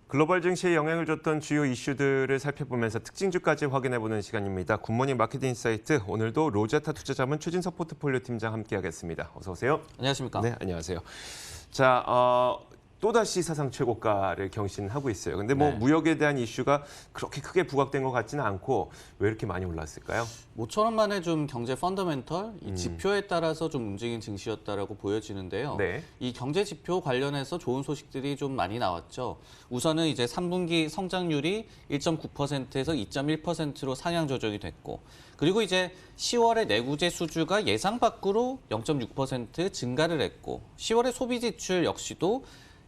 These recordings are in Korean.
글로벌 증시에 영향을 줬던 주요 이슈들을 살펴보면서 특징주까지 확인해보는 시간입니다. 굿모닝 마켓 인사이트, 오늘도 로제타 투자자문 최진석 포트폴리오 팀장 함께하겠습니다. 어서 오세요. 안녕하십니까? 네, 안녕하세요. 자, 또다시 사상 최고가를 경신하고 있어요. 근데 뭐 네. 무역에 대한 이슈가 그렇게 크게 부각된 것 같지는 않고 왜 이렇게 많이 올랐을까요? 모처럼 만에 좀 경제 펀더멘털, 이 지표에 따라서 좀 움직인 증시였다라고 보여지는데요. 네. 이 경제 지표 관련해서 좋은 소식들이 좀 많이 나왔죠. 우선은 이제 3분기 성장률이 1.9%에서 2.1%로 상향 조정이 됐고, 그리고 이제 10월에 내구재 수주가 예상 밖으로 0.6% 증가를 했고, 10월의 소비 지출 역시도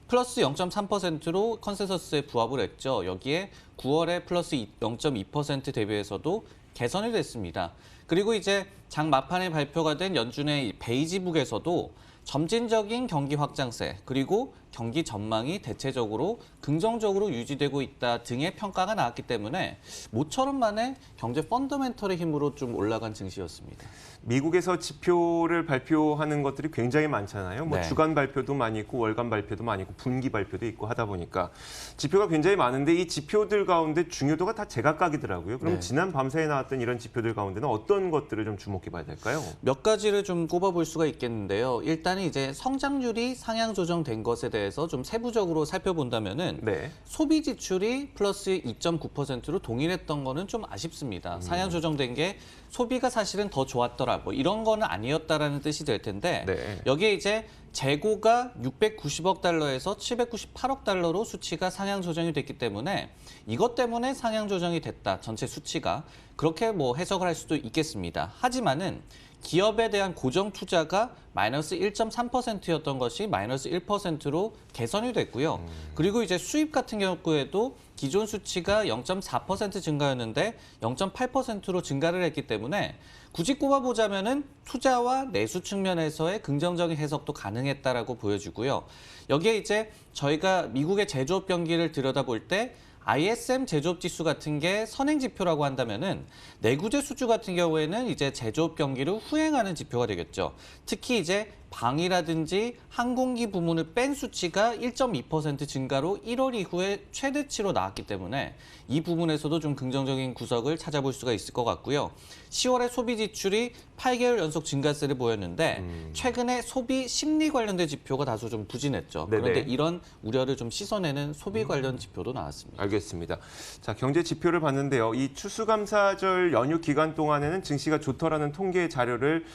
플러스 0.3%로 컨센서스에 부합을 했죠. 여기에 9월에 플러스 0.2% 대비해서도 개선이 됐습니다. 그리고 이제 장 막판에 발표가 된 연준의 베이지북에서도 점진적인 경기 확장세 그리고 경기 전망이 대체적으로 긍정적으로 유지되고 있다 등의 평가가 나왔기 때문에 모처럼 만에 경제 펀더멘털의 힘으로 좀 올라간 증시였습니다. 미국에서 지표를 발표하는 것들이 굉장히 많잖아요. 뭐 네. 주간 발표도 많이 있고 월간 발표도 많이 있고 분기 발표도 있고 하다 보니까 지표가 굉장히 많은데 이 지표들 가운데 중요도가 다 제각각이더라고요. 그럼 네. 지난 밤사이에 나왔던 이런 지표들 가운데는 어떤 것들을 좀 주목해 봐야 될까요? 몇 가지를 좀 꼽아볼 수가 있겠는데요. 일단은 이제 성장률이 상향 조정된 것에 대해서 좀 세부적으로 살펴본다면은 네. 소비 지출이 플러스 2.9%로 동일했던 거는 좀 아쉽습니다. 상향 조정된 게 소비가 사실은 더 좋았더라, 뭐 이런 거는 아니었다라는 뜻이 될 텐데 네. 여기에 이제 재고가 690억 달러에서 798억 달러로 수치가 상향 조정이 됐기 때문에 이것 때문에 상향 조정이 됐다, 전체 수치가. 그렇게 뭐 해석을 할 수도 있겠습니다. 하지만은 기업에 대한 고정 투자가 마이너스 1.3%였던 것이 마이너스 1%로 개선이 됐고요. 그리고 이제 수입 같은 경우에도 기존 수치가 0.4% 증가였는데 0.8%로 증가를 했기 때문에 굳이 꼽아보자면은 투자와 내수 측면에서의 긍정적인 해석도 가능했다라고 보여지고요. 여기에 이제 저희가 미국의 제조업 경기를 들여다볼 때 ISM 제조업 지수 같은 게 선행 지표라고 한다면은 내구재 수주 같은 경우에는 이제 제조업 경기를 후행하는 지표가 되겠죠. 특히 이제 방위라든지 항공기 부문을 뺀 수치가 1.2% 증가로 1월 이후에 최대치로 나왔기 때문에 이 부분에서도 좀 긍정적인 구석을 찾아볼 수가 있을 것 같고요. 10월에 소비 지출이 8개월 연속 증가세를 보였는데 최근에 소비 심리 관련된 지표가 다소 좀 부진했죠. 네네. 그런데 이런 우려를 좀 씻어내는 소비 관련 지표도 나왔습니다. 알겠습니다. 자, 경제 지표를 봤는데요. 이 추수감사절 연휴 기간 동안에는 증시가 좋더라는 통계 자료를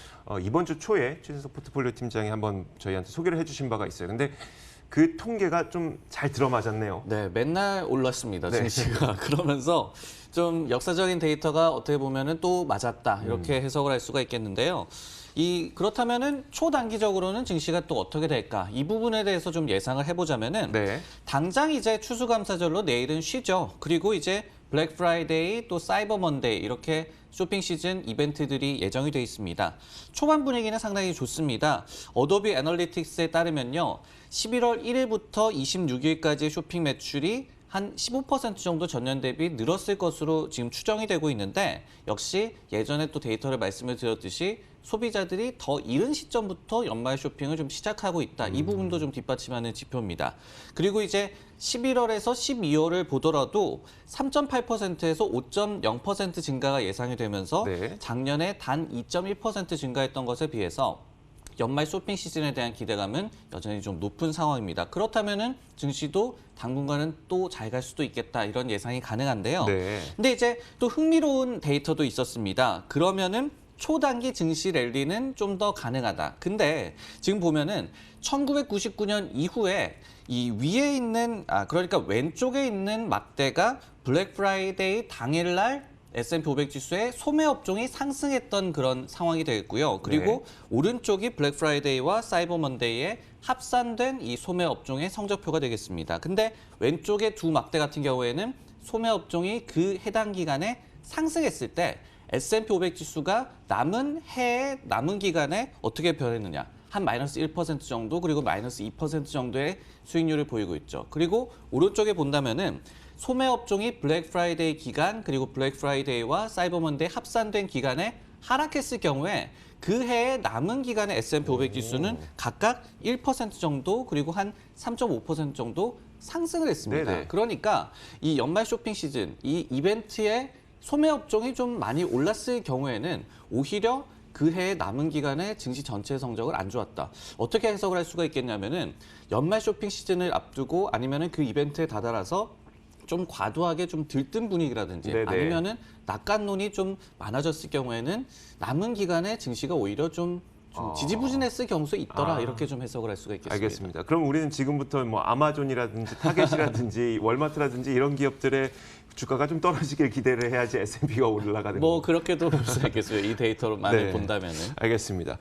이번 주 초에 최진석 포트폴리오 팀장이 한번 저희한테 소개를 해주신 바가 있어요. 근데 그 통계가 좀 잘 들어맞았네요. 네, 맨날 올랐습니다, 네. 증시가. 그러면서 좀 역사적인 데이터가 어떻게 보면은 또 맞았다, 이렇게 해석을 할 수가 있겠는데요. 그렇다면은 초단기적으로는 증시가 또 어떻게 될까? 이 부분에 대해서 좀 예상을 해보자면은 네. 당장 이제 추수감사절로 내일은 쉬죠. 그리고 이제 블랙 프라이데이 또 사이버 먼데이 이렇게 쇼핑 시즌 이벤트들이 예정이 돼 있습니다. 초반 분위기는 상당히 좋습니다. 어도비 애널리틱스에 따르면요. 11월 1일부터 26일까지의 쇼핑 매출이 한 15% 정도 전년 대비 늘었을 것으로 지금 추정이 되고 있는데 역시 예전에 또 데이터를 말씀을 드렸듯이 소비자들이 더 이른 시점부터 연말 쇼핑을 좀 시작하고 있다. 이 부분도 좀 뒷받침하는 지표입니다. 그리고 이제 11월에서 12월을 보더라도 3.8%에서 5.0% 증가가 예상이 되면서 네. 작년에 단 2.1% 증가했던 것에 비해서 연말 쇼핑 시즌에 대한 기대감은 여전히 좀 높은 상황입니다. 그렇다면은 증시도 당분간은 또 잘 갈 수도 있겠다, 이런 예상이 가능한데요. 네. 근데 이제 또 흥미로운 데이터도 있었습니다. 그러면은 초단기 증시 랠리는 좀 더 가능하다. 근데 지금 보면은 1999년 이후에 이 위에 있는 그러니까 왼쪽에 있는 막대가 블랙 프라이데이 당일날 S&P 500 지수의 소매 업종이 상승했던 그런 상황이 되겠고요. 그리고 오른쪽이 블랙 프라이데이와 사이버 먼데이에 합산된 이 소매 업종의 성적표가 되겠습니다. 근데 왼쪽의 두 막대 같은 경우에는 소매 업종이 그 해당 기간에 상승했을 때 S&P 500 지수가 남은 기간에 어떻게 변했느냐. 한 마이너스 1% 정도, 그리고 마이너스 2% 정도의 수익률을 보이고 있죠. 그리고 오른쪽에 본다면은 소매 업종이 블랙 프라이데이 기간, 그리고 블랙 프라이데이와 사이버 먼데이 합산된 기간에 하락했을 경우에 그 해의 남은 기간의 S&P 500 지수는 각각 1% 정도, 그리고 한 3.5% 정도 상승을 했습니다. 네네. 그러니까 이 연말 쇼핑 시즌, 이 이벤트의 소매 업종이 좀 많이 올랐을 경우에는 오히려 그 해의 남은 기간에 증시 전체 성적을 안 좋았다. 어떻게 해석을 할 수가 있겠냐면은 연말 쇼핑 시즌을 앞두고 아니면은 그 이벤트에 다다라서 좀 과도하게 좀 들뜬 분위기라든지 네네. 아니면은 낙관론이 좀 많아졌을 경우에는 남은 기간에 증시가 오히려 좀 지지부진했을 경우도 있더라. 이렇게 좀 해석을 할 수가 있겠습니다. 알겠습니다. 그럼 우리는 지금부터 뭐 아마존이라든지 타겟이라든지 월마트라든지 이런 기업들의 주가가 좀 떨어지길 기대를 해야지 S&P가 올라가는 뭐 거죠. 그렇게도 볼 수 있겠어요. 이 데이터로만을 네. 본다면은. 알겠습니다.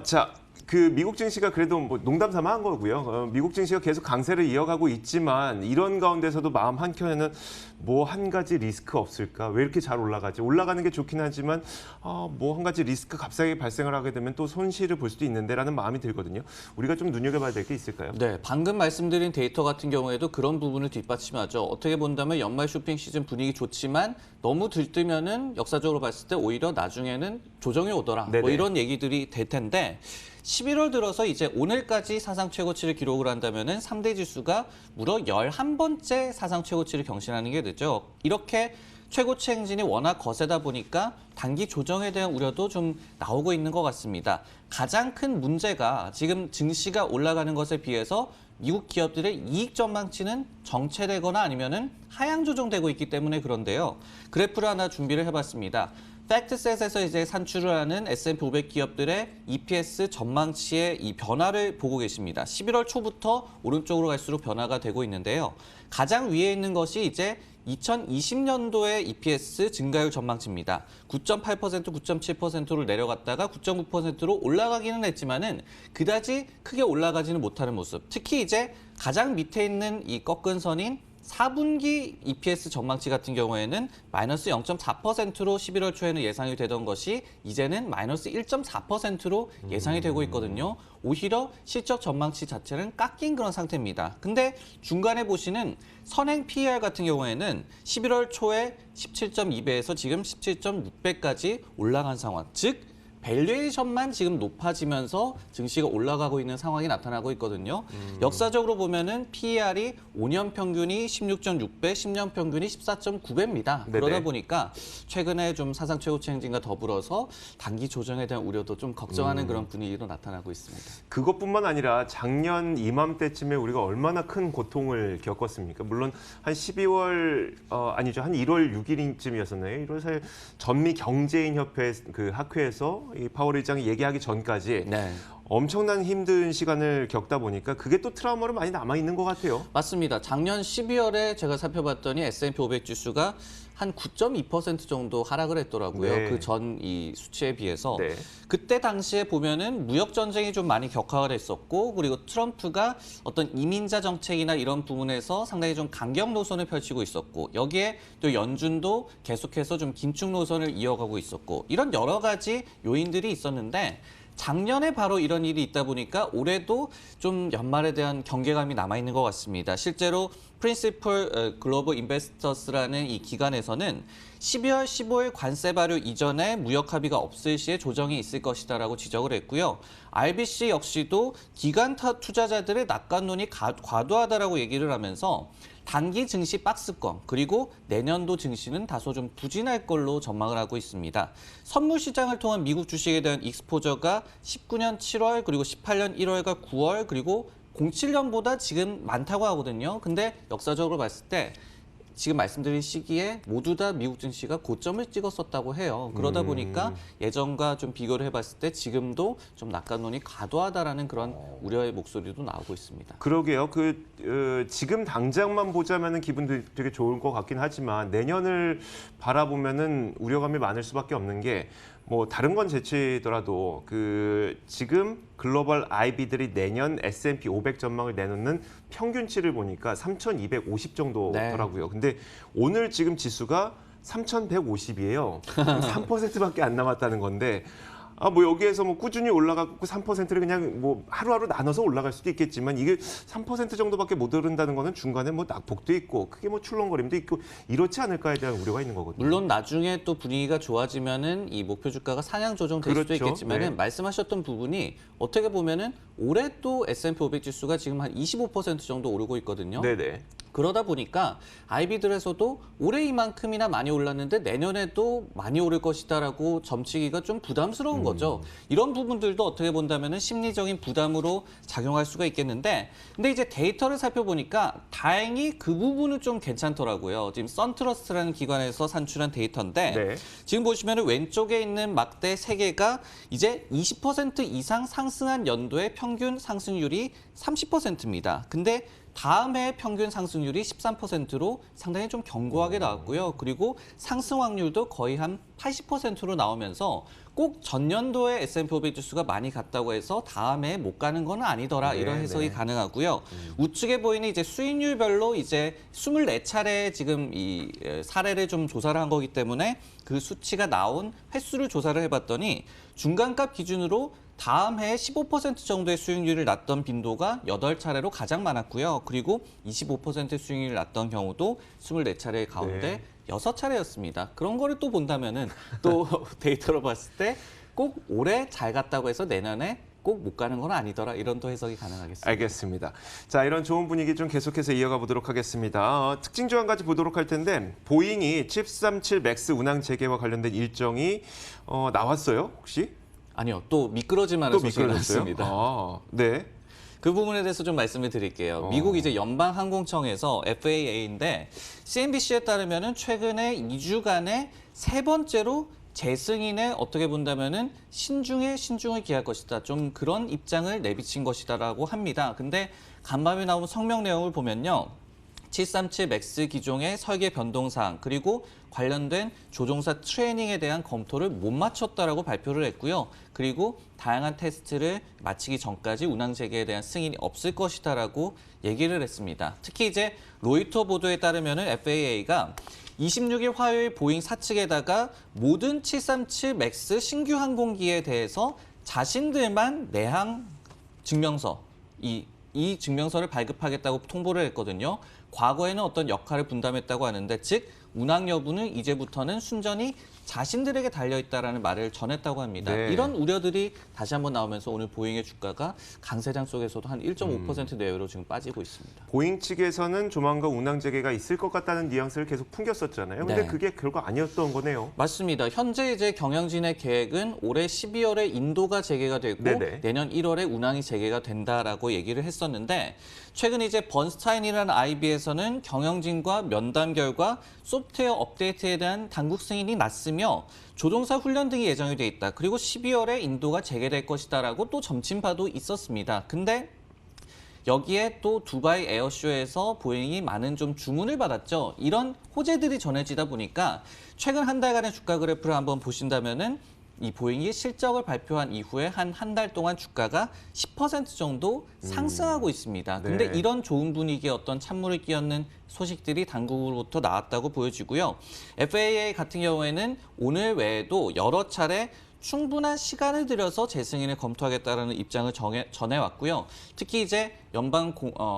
자, 그 미국 증시가 그래도 뭐 농담 삼아 한 거고요. 미국 증시가 계속 강세를 이어가고 있지만 이런 가운데서도 마음 한켠에는 뭐 한 가지 리스크 없을까? 왜 이렇게 잘 올라가지? 올라가는 게 좋긴 하지만 뭐 한 가지 리스크 값싸게 발생을 하게 되면 또 손실을 볼 수도 있는데라는 마음이 들거든요. 우리가 좀 눈여겨봐야 될 게 있을까요? 네, 방금 말씀드린 데이터 같은 경우에도 그런 부분을 뒷받침하죠. 어떻게 본다면 연말 쇼핑 시즌 분위기 좋지만 너무 들뜨면은 역사적으로 봤을 때 오히려 나중에는 조정이 오더라. 뭐 네네. 이런 얘기들이 될 텐데 11월 들어서 이제 오늘까지 사상 최고치를 기록을 한다면은 3대 지수가 무려 11번째 사상 최고치를 경신하는 게 되죠. 이렇게 최고치 행진이 워낙 거세다 보니까 단기 조정에 대한 우려도 좀 나오고 있는 것 같습니다. 가장 큰 문제가 지금 증시가 올라가는 것에 비해서 미국 기업들의 이익 전망치는 정체되거나 아니면은 하향 조정되고 있기 때문에 그런데요. 그래프를 하나 준비를 해봤습니다. 팩트셋에서 이제 산출을 하는 S&P 500 기업들의 EPS 전망치의 이 변화를 보고 계십니다. 11월 초부터 오른쪽으로 갈수록 변화가 되고 있는데요. 가장 위에 있는 것이 이제 2020년도의 EPS 증가율 전망치입니다. 9.8%, 9.7%로 내려갔다가 9.9%로 올라가기는 했지만은 그다지 크게 올라가지는 못하는 모습. 특히 이제 가장 밑에 있는 이 꺾은 선인 4분기 EPS 전망치 같은 경우에는 마이너스 0.4%로 11월 초에는 예상이 되던 것이 이제는 마이너스 1.4%로 예상이 되고 있거든요. 오히려 실적 전망치 자체는 깎인 그런 상태입니다. 근데 중간에 보시는 선행 PER 같은 경우에는 11월 초에 17.2배에서 지금 17.6배까지 올라간 상황. 즉 밸류에이션만 지금 높아지면서 증시가 올라가고 있는 상황이 나타나고 있거든요. 역사적으로 보면은 PER이 5년 평균이 16.6배, 10년 평균이 14.9배입니다. 네네. 그러다 보니까 최근에 좀 사상 최고치 행진과 더불어서 단기 조정에 대한 우려도 좀 걱정하는 그런 분위기로 나타나고 있습니다. 그것뿐만 아니라 작년 이맘때쯤에 우리가 얼마나 큰 고통을 겪었습니까? 물론 한 12월 아니죠, 한 1월 6일쯤이었었나요? 1월 4일 전미 경제인 협회 그 학회에서 이 파월 의장이 얘기하기 전까지 네. 엄청난 힘든 시간을 겪다 보니까 그게 또 트라우마로 많이 남아 있는 것 같아요. 맞습니다. 작년 12월에 제가 살펴봤더니 S&P 500 지수가 한 9.2% 정도 하락을 했더라고요. 네. 그 전 이 수치에 비해서. 네. 그때 당시에 보면은 무역 전쟁이 좀 많이 격화가 됐었고 그리고 트럼프가 어떤 이민자 정책이나 이런 부분에서 상당히 좀 강경 노선을 펼치고 있었고 여기에 또 연준도 계속해서 좀 긴축 노선을 이어가고 있었고 이런 여러 가지 요인들이 있었는데 작년에 바로 이런 일이 있다 보니까 올해도 좀 연말에 대한 경계감이 남아있는 것 같습니다. 실제로 프린시플 글로벌 인베스터스라는 이 기관에서는 12월 15일 관세 발효 이전에 무역 합의가 없을 시에 조정이 있을 것이다라고 지적을 했고요. RBC 역시도 기관 투자자들의 낙관론이 과도하다라고 얘기를 하면서 단기 증시 박스권 그리고 내년도 증시는 다소 좀 부진할 걸로 전망을 하고 있습니다. 선물 시장을 통한 미국 주식에 대한 익스포저가 19년 7월 그리고 18년 1월과 9월 그리고 07년보다 지금 많다고 하거든요. 근데 역사적으로 봤을 때 지금 말씀드린 시기에 모두 다 미국 증시가 고점을 찍었었다고 해요. 그러다 보니까 예전과 좀 비교를 해봤을 때 지금도 좀 낙관론이 과도하다라는 그런 우려의 목소리도 나오고 있습니다. 그러게요. 지금 당장만 보자면은 기분도 되게 좋을 것 같긴 하지만 내년을 바라보면은 우려감이 많을 수밖에 없는 게 뭐 다른 건 제치더라도 지금 글로벌 IB들이 내년 S&P 500 전망을 내놓는 평균치를 보니까 3,250 정도더라고요. 근데 오늘 지금 지수가 3,150이에요. 3%밖에 안 남았다는 건데 뭐 여기에서 뭐 꾸준히 올라가고 3%를 그냥 뭐 하루하루 나눠서 올라갈 수도 있겠지만 이게 3% 정도밖에 못 오른다는 거는 중간에 뭐 낙폭도 있고 크게 뭐 출렁거림도 있고 이렇지 않을까에 대한 우려가 있는 거거든요. 물론 나중에 또 분위기가 좋아지면은 이 목표 주가가 상향 조정될 수도 그렇죠. 있겠지만은 네. 말씀하셨던 부분이 어떻게 보면은 올해 또 S&P 500 지수가 지금 한 25% 정도 오르고 있거든요. 네네. 그러다 보니까 아이비들에서도 올해 이만큼이나 많이 올랐는데 내년에도 많이 오를 것이다라고 점치기가 좀 부담스러운 거죠. 이런 부분들도 어떻게 본다면은 심리적인 부담으로 작용할 수가 있겠는데, 근데 이제 데이터를 살펴보니까 다행히 그 부분은 좀 괜찮더라고요. 지금 선트러스트라는 기관에서 산출한 데이터인데 네. 지금 보시면은 왼쪽에 있는 막대 3개가 이제 20% 이상 상승한 연도의 평균 상승률이 30%입니다. 근데 다음 해 평균 상승률이 13%로 상당히 좀 견고하게 나왔고요. 그리고 상승 확률도 거의 한 80%로 나오면서 꼭 전년도에 S&P 500 지수가 많이 갔다고 해서 다음 해에 못 가는 건 아니더라. 이런 네, 해석이 네. 가능하고요. 우측에 보이는 이제 수익률별로 이제 24차례 지금 이 사례를 좀 조사를 한 거기 때문에 그 수치가 나온 횟수를 조사를 해봤더니 중간값 기준으로 다음 해에 15% 정도의 수익률을 났던 빈도가 8차례로 가장 많았고요. 그리고 25% 수익률을 났던 경우도 24차례 가운데 네. 6차례였습니다. 그런 거를 또 본다면은 또 데이터로 봤을 때 꼭 올해 잘 갔다고 해서 내년에 꼭 못 가는 건 아니더라. 이런 또 해석이 가능하겠습니다. 알겠습니다. 자, 이런 좋은 분위기 좀 계속해서 이어가 보도록 하겠습니다. 특징 조항까지 보도록 할 텐데 보잉이 737 맥스 운항 재개와 관련된 일정이 나왔어요, 혹시? 아니요. 또 미끄러지만한 또 소식이 미끄러졌어요? 나왔습니다. 네. 그 부분에 대해서 좀 말씀을 드릴게요. 미국 이제 연방항공청에서 FAA인데 CNBC에 따르면은 최근에 2주간에 3번째로 재승인에 어떻게 본다면은 신중을 기할 것이다. 좀 그런 입장을 내비친 것이다라고 합니다. 근데 간밤에 나온 성명 내용을 보면요. 737 맥스 기종의 설계 변동사항 그리고 관련된 조종사 트레이닝에 대한 검토를 못 마쳤다라고 발표를 했고요. 그리고 다양한 테스트를 마치기 전까지 운항 재개에 대한 승인이 없을 것이다라고 얘기를 했습니다. 특히 이제 로이터 보도에 따르면은 FAA가 26일 화요일 보잉 사측에다가 모든 737 맥스 신규 항공기에 대해서 자신들만 내항 증명서 이 증명서를 발급하겠다고 통보를 했거든요. 과거에는 어떤 역할을 분담했다고 하는데 즉 운항 여부는 이제부터는 순전히 자신들에게 달려있다라는 말을 전했다고 합니다. 네. 이런 우려들이 다시 한번 나오면서 오늘 보잉의 주가가 강세장 속에서도 한 1.5% 내외로 지금 빠지고 있습니다. 보잉 측에서는 조만간 운항 재개가 있을 것 같다는 뉘앙스를 계속 풍겼었잖아요. 근데 네. 그게 결코 아니었던 거네요. 맞습니다. 현재 이제 경영진의 계획은 올해 12월에 인도가 재개가 되고 네네. 내년 1월에 운항이 재개가 된다라고 얘기를 했었는데 최근 이제 번스타인이라는 IB에서는 경영진과 면담 결과 소프트웨어 업데이트에 대한 당국 승인이 났으며 조종사 훈련 등이 예정이 돼 있다. 그리고 12월에 인도가 재개될 것이다라고 또 점친 바도 있었습니다. 근데 여기에 또 두바이 에어쇼에서 보잉이 많은 좀 주문을 받았죠. 이런 호재들이 전해지다 보니까 최근 한 달간의 주가 그래프를 한번 보신다면은 이 보잉이 실적을 발표한 이후에 한 달 동안 주가가 10% 정도 상승하고 있습니다. 근데 네. 이런 좋은 분위기에 어떤 찬물을 끼얹는 소식들이 당국으로부터 나왔다고 보여지고요. FAA 같은 경우에는 오늘 외에도 여러 차례 충분한 시간을 들여서 재승인을 검토하겠다는 입장을 전해왔고요. 특히 이제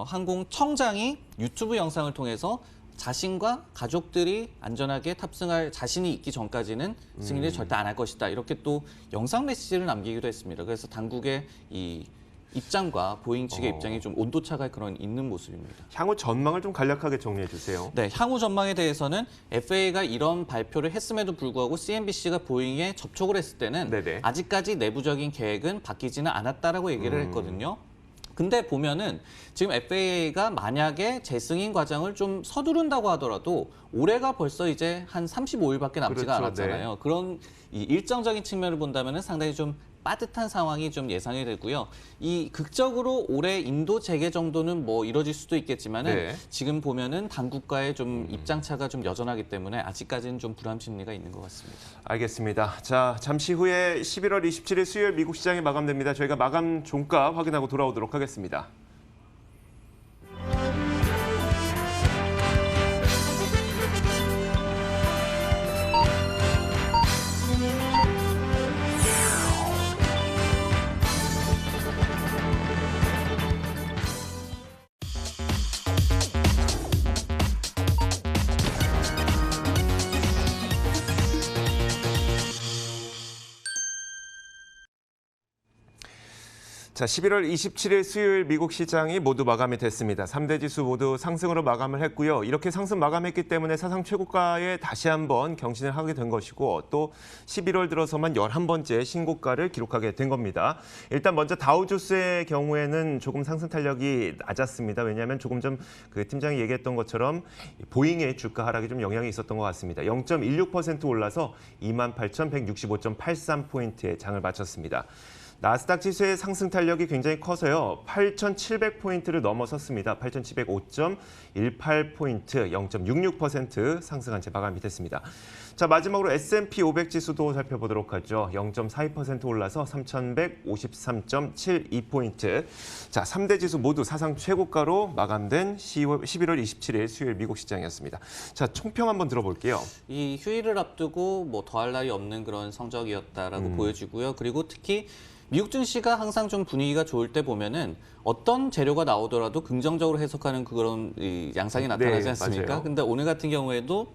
항공청장이 유튜브 영상을 통해서 자신과 가족들이 안전하게 탑승할 자신이 있기 전까지는 승인을 절대 안 할 것이다. 이렇게 또 영상 메시지를 남기기도 했습니다. 그래서 당국의 이 입장과 보잉 측의 입장이 좀 온도차가 그런 있는 모습입니다. 향후 전망을 좀 간략하게 정리해 주세요. 네, 향후 전망에 대해서는 FAA가 이런 발표를 했음에도 불구하고 CNBC가 보잉에 접촉을 했을 때는 네네. 아직까지 내부적인 계획은 바뀌지는 않았다라고 얘기를 했거든요. 근데 보면은 지금 FAA가 만약에 재승인 과정을 좀 서두른다고 하더라도 올해가 벌써 이제 한 35일밖에 남지가 그렇죠, 않았잖아요. 그런 이 일정적인 측면을 본다면은 상당히 좀 빠듯한 상황이 좀 예상이 되고요. 이 극적으로 올해 인도 재개 정도는 뭐 이뤄질 수도 있겠지만은 네. 지금 보면은 당국과의 좀 입장차가 좀 여전하기 때문에 아직까지는 좀 불안 심리가 있는 것 같습니다. 알겠습니다. 자, 잠시 후에 11월 27일 수요일 미국 시장이 마감됩니다. 저희가 마감 종가 확인하고 돌아오도록 하겠습니다. 자, 11월 27일 수요일 미국 시장이 모두 마감이 됐습니다. 3대 지수 모두 상승으로 마감을 했고요. 이렇게 상승 마감했기 때문에 사상 최고가에 다시 한번 경신을 하게 된 것이고 또 11월 들어서만 11번째 신고가를 기록하게 된 겁니다. 일단 먼저 다우지수의 경우에는 조금 상승 탄력이 낮았습니다. 왜냐하면 조금 전 그 팀장이 얘기했던 것처럼 보잉의 주가 하락이 좀 영향이 있었던 것 같습니다. 0.16% 올라서 28,165.83포인트의 장을 마쳤습니다. 나스닥 지수의 상승 탄력이 굉장히 커서요. 8,700포인트를 넘어섰습니다. 8,705.18포인트, 0.66% 상승한 채 마감이 됐습니다. 자, 마지막으로 S&P 500 지수도 살펴보도록 하죠. 0.42% 올라서 3,153.72포인트. 자, 3대 지수 모두 사상 최고가로 마감된 11월 27일 수요일 미국 시장이었습니다. 자, 총평 한번 들어볼게요. 이 휴일을 앞두고 뭐 더할 나위 없는 그런 성적이었다라고 보여지고요. 그리고 특히 미국 증시가 항상 좀 분위기가 좋을 때 보면은 어떤 재료가 나오더라도 긍정적으로 해석하는 그런 양상이 나타나지 네, 않습니까? 맞아요. 근데 오늘 같은 경우에도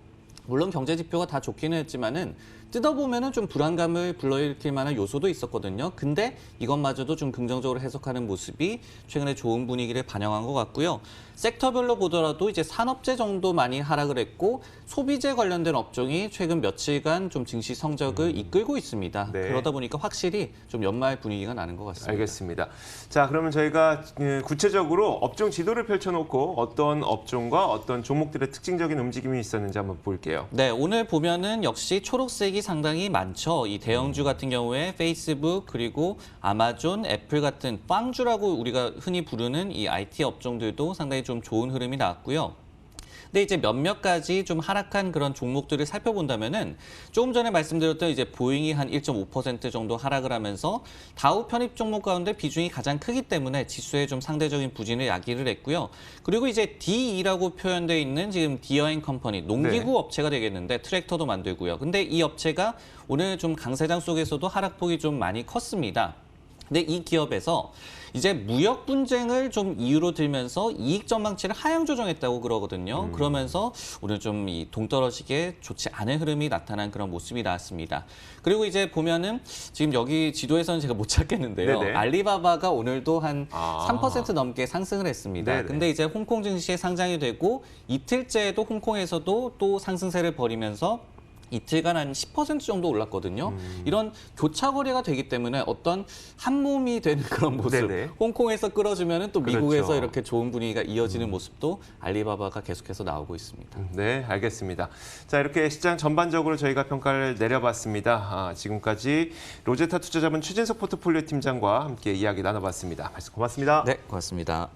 물론 경제 지표가 다 좋기는 했지만은 뜯어보면은 좀 불안감을 불러일으킬 만한 요소도 있었거든요. 근데 이것마저도 좀 긍정적으로 해석하는 모습이 최근에 좋은 분위기를 반영한 것 같고요. 섹터별로 보더라도 이제 산업재 정도 많이 하락을 했고 소비재 관련된 업종이 최근 며칠간 좀 증시 성적을 이끌고 있습니다. 네. 그러다 보니까 확실히 좀 연말 분위기가 나는 것 같습니다. 알겠습니다. 자, 그러면 저희가 구체적으로 업종 지도를 펼쳐놓고 어떤 업종과 어떤 종목들의 특징적인 움직임이 있었는지 한번 볼게요. 네, 오늘 보면은 역시 초록색이 상당히 많죠. 이 대형주 같은 경우에 페이스북 그리고 아마존, 애플 같은 빵주라고 우리가 흔히 부르는 이 IT 업종들도 상당히 좀 좋은 흐름이 나왔고요. 근데 이제 몇몇 가지 좀 하락한 그런 종목들을 살펴본다면은 조금 전에 말씀드렸던 이제 보잉이 한 1.5% 정도 하락을 하면서 다우 편입 종목 가운데 비중이 가장 크기 때문에 지수에 좀 상대적인 부진을 야기를 했고요. 그리고 이제 DE라고 표현되어 있는 지금 디어앤 컴퍼니 농기구 네. 업체가 되겠는데 트랙터도 만들고요. 근데 이 업체가 오늘 좀 강세장 속에서도 하락폭이 좀 많이 컸습니다. 근데 이 기업에서 이제 무역 분쟁을 좀 이유로 들면서 이익 전망치를 하향 조정했다고 그러거든요. 그러면서 오늘 좀 이 동떨어지게 좋지 않은 흐름이 나타난 그런 모습이 나왔습니다. 그리고 이제 보면은 지금 여기 지도에서는 제가 못 찾겠는데요. 네네. 알리바바가 오늘도 한 아. 3% 넘게 상승을 했습니다. 네네. 근데 이제 홍콩 증시에 상장이 되고 이틀째에도 홍콩에서도 또 상승세를 벌이면서 이틀간 한 10% 정도 올랐거든요. 이런 교차 거래가 되기 때문에 어떤 한 몸이 되는 그런 모습. 네네. 홍콩에서 끌어주면은 또 미국에서 그렇죠. 이렇게 좋은 분위기가 이어지는 모습도 알리바바가 계속해서 나오고 있습니다. 네, 알겠습니다. 자, 이렇게 시장 전반적으로 저희가 평가를 내려봤습니다. 지금까지 로제타 투자자본 최진석 포트폴리오 팀장과 함께 이야기 나눠봤습니다. 말씀 고맙습니다. 네, 고맙습니다.